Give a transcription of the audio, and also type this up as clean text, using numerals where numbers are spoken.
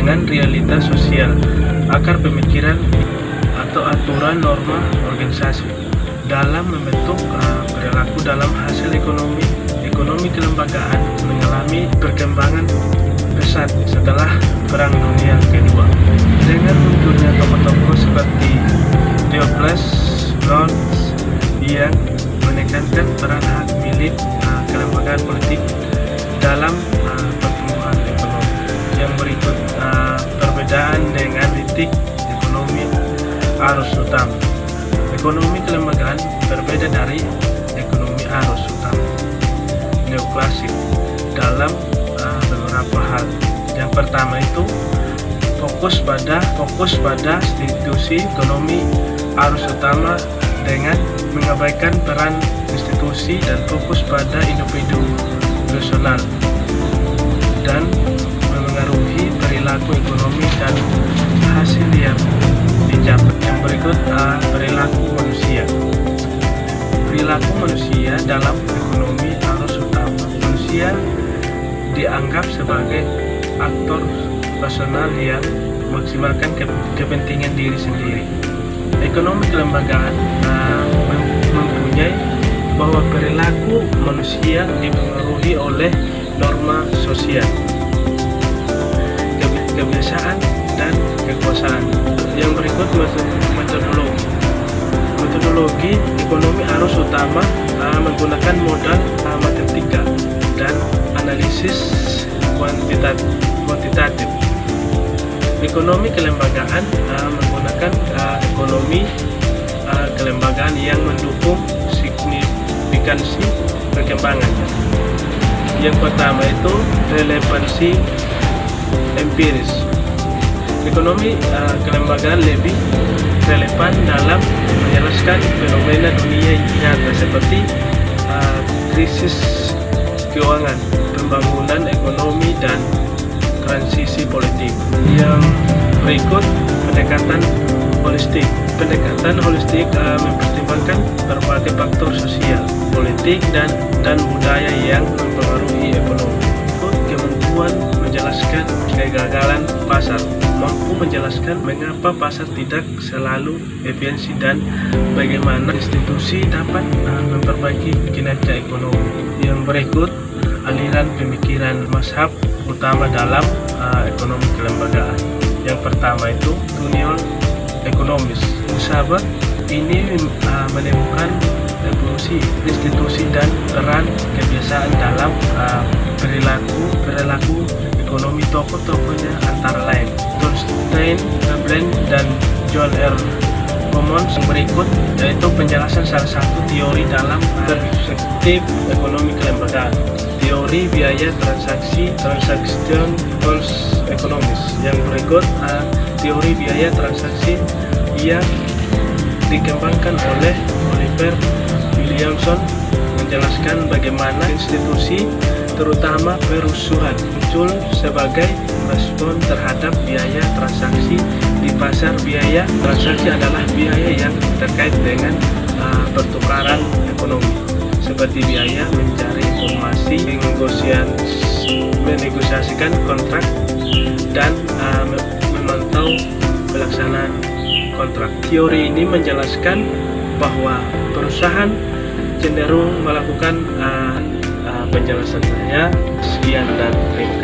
dengan realitas sosial, akar pemikiran atau aturan norma organisasi dalam membentuk perilaku dalam hasil ekonomi kelembagaan mengalami perkembangan pesat setelah Perang Dunia Kedua dengan munculnya tokoh-tokoh seperti Theoples Lons yang menekankan peran hak milik kelembagaan politik dalam pertumbuhan ekonomi. Yang berikut perbedaan dengan politik ekonomi arus utama. Ekonomi kelembagaan berbeda dari ekonomi arus utama neoklasik dalam beberapa hal. Yang pertama itu fokus pada institusi ekonomi arus utama dengan mengabaikan peran institusi dan fokus pada individu personal dan memengaruhi perilaku ekonomi dan hasil yang dicapai. Yang berikut perilaku manusia. Perilaku manusia dalam ekonomi arus utama. Manusia dianggap sebagai aktor personal yang memaksimalkan kepentingan diri sendiri. Ekonomi kelembagaan mempunyai bahwa perilaku manusia dipengaruhi oleh norma sosial, kebiasaan, dan kekuasaan. Yang berikut metodologi ekonomi arus utama menggunakan modal matematika dan analisis kuantitatif. Ekonomi kelembagaan menggunakan ekonomi kelembagaan yang mendukung signifikansi perkembangan. Yang pertama itu relevansi empiris. Ekonomi kelembagaan lebih relevan dalam menjelaskan fenomena dunia nyata seperti krisis keuangan, pembangunan ekonomi, dan transisi politik. Yang berikut pendekatan holistik. Pendekatan holistik mempertimbangkan berbagai faktor sosial, politik, dan budaya yang mempengaruhi ekonomi. Kemampuan menjelaskan kegagalan pasar, mampu menjelaskan mengapa pasar tidak selalu efisien dan bagaimana institusi dapat memperbaiki kinerja ekonomi. Yang berikut aliran pemikiran mazhab utama dalam ekonomi kelembagaan. Yang pertama itu dunia ekonomis. Filsafat ini menemukan evolusi institusi dan peran kebiasaan dalam perilaku ekonomi. Tokoh-tokohnya antara lain Thorstein Veblen dan John R. Commons. Berikut yaitu penjelasan salah satu teori dalam perspektif ekonomi kelembagaan. Teori biaya transaksi (transaction cost economics). Yang berikut teori biaya transaksi yang dikembangkan oleh Oliver Williamson menjelaskan bagaimana institusi terutama perusahaan muncul sebagai respon terhadap biaya transaksi di pasar. Biaya transaksi adalah biaya yang terkait dengan pertukaran ekonomi, seperti biaya mencari informasi, menegosiasikan kontrak, dan memantau pelaksanaan kontrak. Teori ini menjelaskan bahwa perusahaan cenderung melakukan penjelasannya. Sekian dan terima kasih.